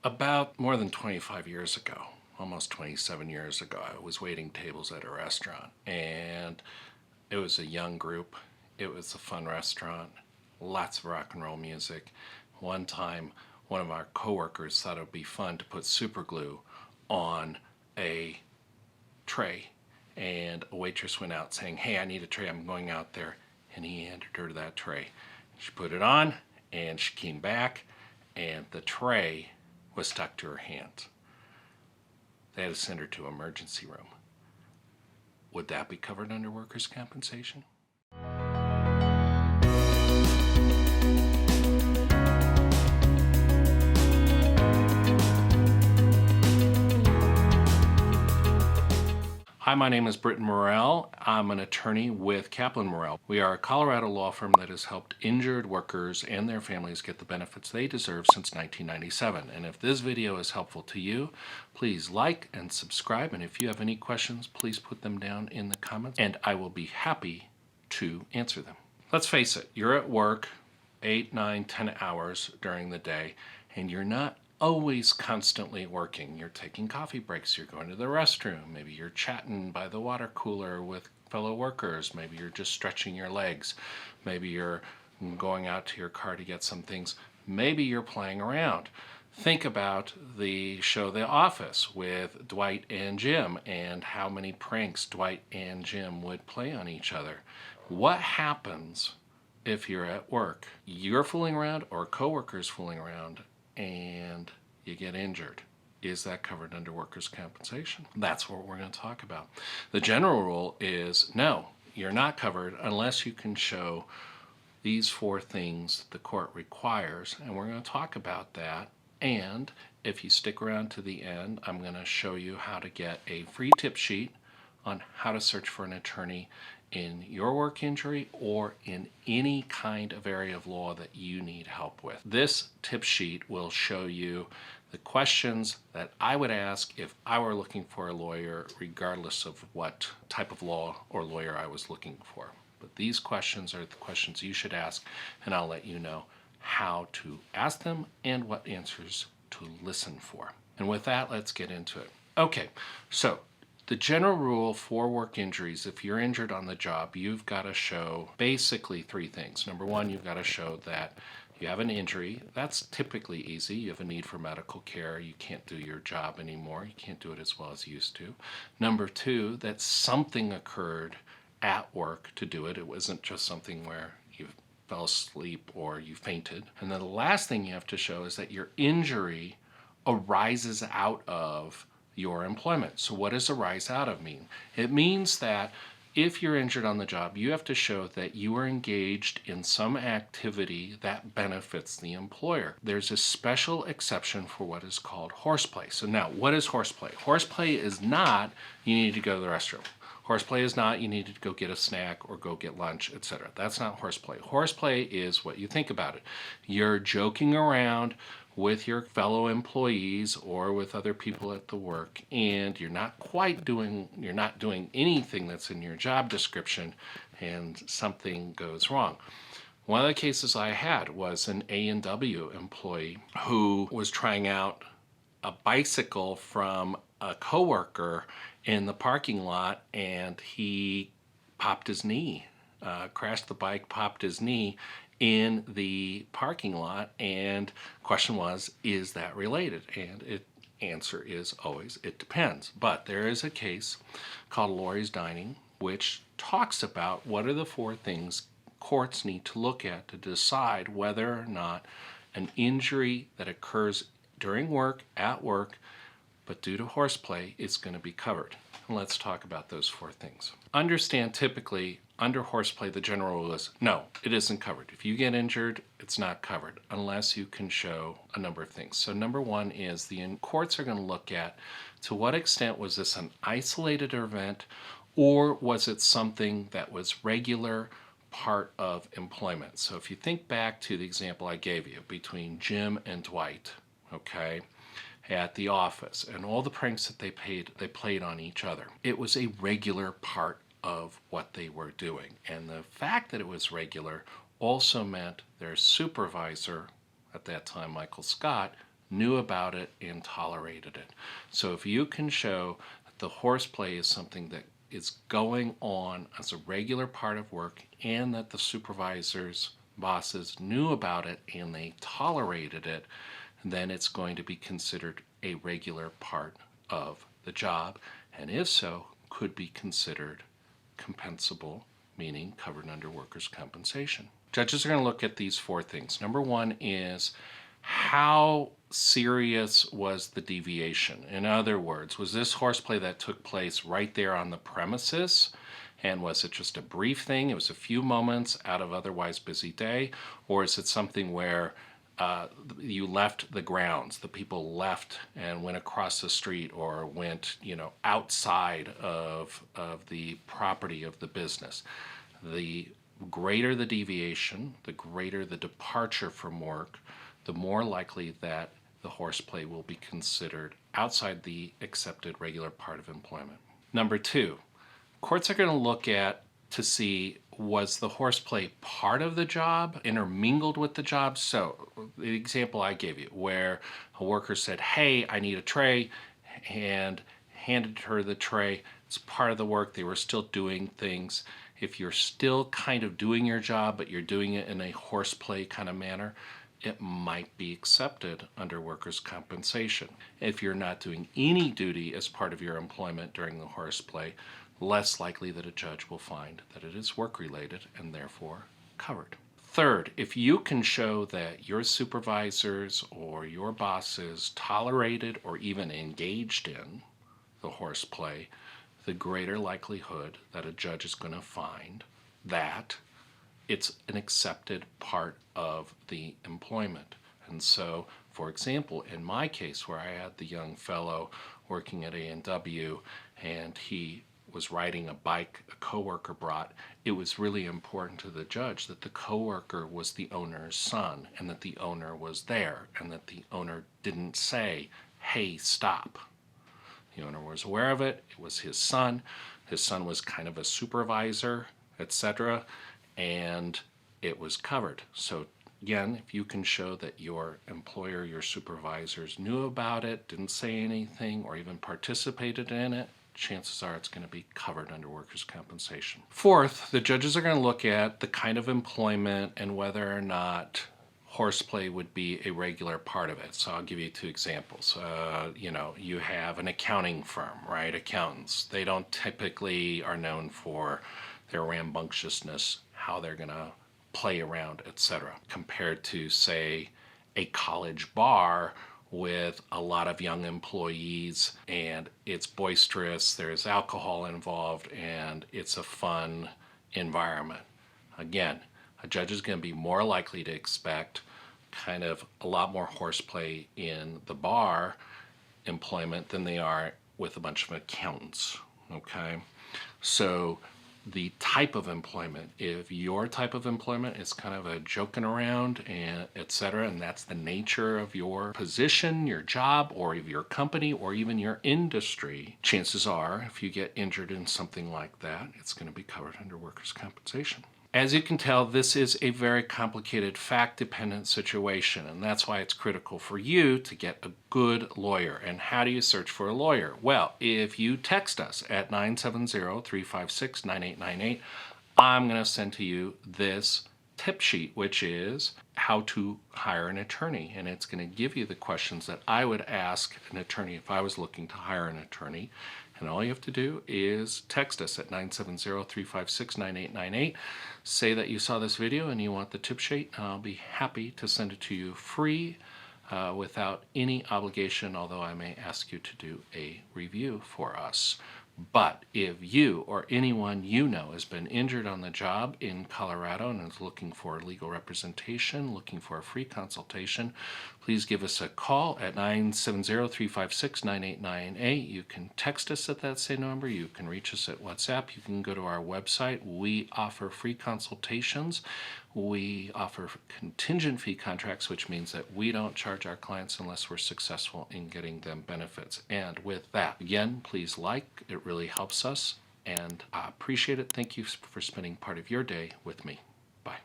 About more than 25 years ago, almost 27 years ago, I was waiting tables at a restaurant, and it was a young group. It was a fun restaurant, lots of rock and roll music. One time, one of our coworkers thought it would be fun to put super glue on a tray, and a waitress went out saying, "Hey, I need a tray, I'm going out there," and he handed her that tray. She put it on, and she came back, and the tray was stuck to her hand. They had to send her to an emergency room. Would that be covered under workers' compensation? Hi, my name is Britton Morrell. I'm an attorney with Kaplan Morrell. We are a Colorado law firm that has helped injured workers and their families get the benefits they deserve since 1997. And if this video is helpful to you, please like and subscribe. And if you have any questions, please put them down in the comments and I will be happy to answer them. Let's face it, you're at work 8, 9, 10 hours during the day, and you're not always constantly working. You're taking coffee breaks, you're going to the restroom, maybe you're chatting by the water cooler with fellow workers, maybe you're just stretching your legs, maybe you're going out to your car to get some things, maybe you're playing around. Think about the show The Office with Dwight and Jim and how many pranks Dwight and Jim would play on each other. What happens if you're at work? You're fooling around or a coworker's fooling around and you get injured. Is that covered under workers' compensation? That's what we're going to talk about. The general rule is no, you're not covered unless you can show these 4 things the court requires, and we're going to talk about that. And if you stick around to the end, I'm going to show you how to get a free tip sheet on how to search for an attorney in your work injury or in any kind of area of law that you need help with. This tip sheet will show you the questions that I would ask if I were looking for a lawyer, regardless of what type of law or lawyer I was looking for. But these questions are the questions you should ask, and I'll let you know how to ask them and what answers to listen for. And with that, let's get into it. Okay, so the general rule for work injuries, if you're injured on the job, you've got to show basically 3 things. Number 1, you've got to show that you have an injury. That's typically easy. You have a need for medical care. You can't do your job anymore. You can't do it as well as you used to. Number 2, that something occurred at work to do it. It wasn't just something where you fell asleep or you fainted. And then the last thing you have to show is that your injury arises out of your employment. So what does arise out of mean? It means that if you're injured on the job, you have to show that you are engaged in some activity that benefits the employer. There's a special exception for what is called horseplay. So now, what is horseplay? Horseplay is not you need to go to the restroom. Horseplay is not you need to go get a snack or go get lunch, etc. That's not horseplay. Horseplay is what you think about it. You're joking around with your fellow employees or with other people at the work, and you're not doing anything that's in your job description, and something goes wrong. One of the cases I had was an A&W employee who was trying out a bicycle from a coworker in the parking lot, and he popped his knee, crashed the bike, popped his knee in the parking lot, and question was, is that related? And answer is always, it depends. But there is a case called Lori's Dining, which talks about what are the 4 things courts need to look at to decide whether or not an injury that occurs during work, at work, but due to horseplay, is going to be covered. And let's talk about those 4 things. Understand, typically, under horseplay, the general rule is no, it isn't covered. If you get injured, it's not covered unless you can show a number of things. So number 1 is the courts are going to look at to what extent was this an isolated event, or was it something that was regular part of employment? So if you think back to the example I gave you between Jim and Dwight, okay, at the office, and all the pranks that they played on each other, it was a regular part of what they were doing. And the fact that it was regular also meant their supervisor at that time, Michael Scott, knew about it and tolerated it. So if you can show that the horseplay is something that is going on as a regular part of work and that the supervisors, bosses knew about it and they tolerated it, then it's going to be considered a regular part of the job, and if so, could be considered compensable, meaning covered under workers' compensation. Judges are going to look at these four things. Number one is, how serious was the deviation? In other words, was this horseplay that took place right there on the premises? And was it just a brief thing? It was a few moments out of otherwise busy day? Or is it something where you left the grounds, the people left and went across the street or went, outside of the property of the business? The greater the deviation, the greater the departure from work, the more likely that the horseplay will be considered outside the accepted regular part of employment. Number two, courts are going to look at to see, was the horseplay part of the job, intermingled with the job? So the example I gave you, where a worker said, hey, I need a tray, and handed her the tray. It's part of the work. They were still doing things. If you're still kind of doing your job, but you're doing it in a horseplay kind of manner, it might be accepted under workers' compensation. If you're not doing any duty as part of your employment during the horseplay, less likely that a judge will find that it is work-related and therefore covered. Third, if you can show that your supervisors or your bosses tolerated or even engaged in the horseplay, the greater likelihood that a judge is going to find that it's an accepted part of the employment. And so, for example, in my case where I had the young fellow working at A&W and he was riding a bike a coworker brought, it was really important to the judge that the coworker was the owner's son and that the owner was there and that the owner didn't say, hey, stop. The owner was aware of it. It was his son. His son was kind of a supervisor, etc., and it was covered. So again, if you can show that your employer, your supervisors knew about it, didn't say anything, or even participated in it, chances are it's going to be covered under workers' compensation. Fourth, the judges are going to look at the kind of employment and whether or not horseplay would be a regular part of it. So I'll give you two examples. You have an accounting firm, right? Accountants. They don't typically are known for their rambunctiousness, how they're going to play around, etc. Compared to, say, a college bar with a lot of young employees and it's boisterous, there's alcohol involved, and it's a fun environment. Again, a judge is going to be more likely to expect kind of a lot more horseplay in the bar employment than they are with a bunch of accountants, okay? So the type of employment, if your type of employment is kind of a joking around and etc., and that's the nature of your position, your job, or of your company, or even your industry, chances are if you get injured in something like that, it's going to be covered under workers' compensation. As you can tell, this is a very complicated, fact-dependent situation, and that's why it's critical for you to get a good lawyer. And how do you search for a lawyer? Well, if you text us at 970-356-9898, I'm going to send to you this tip sheet, which is how to hire an attorney. And it's going to give you the questions that I would ask an attorney if I was looking to hire an attorney. And all you have to do is text us at 970-356-9898. Say that you saw this video and you want the tip sheet. I'll be happy to send it to you free without any obligation, although I may ask you to do a review for us. But if you or anyone you know has been injured on the job in Colorado and is looking for legal representation, looking for a free consultation, please give us a call at 970-356-9898. You can text us at that same number. You can reach us at WhatsApp. You can go to our website. We offer free consultations. We offer contingent fee contracts, which means that we don't charge our clients unless we're successful in getting them benefits. And with that, again, please like. It really helps us, and I appreciate it. Thank you for spending part of your day with me. Bye.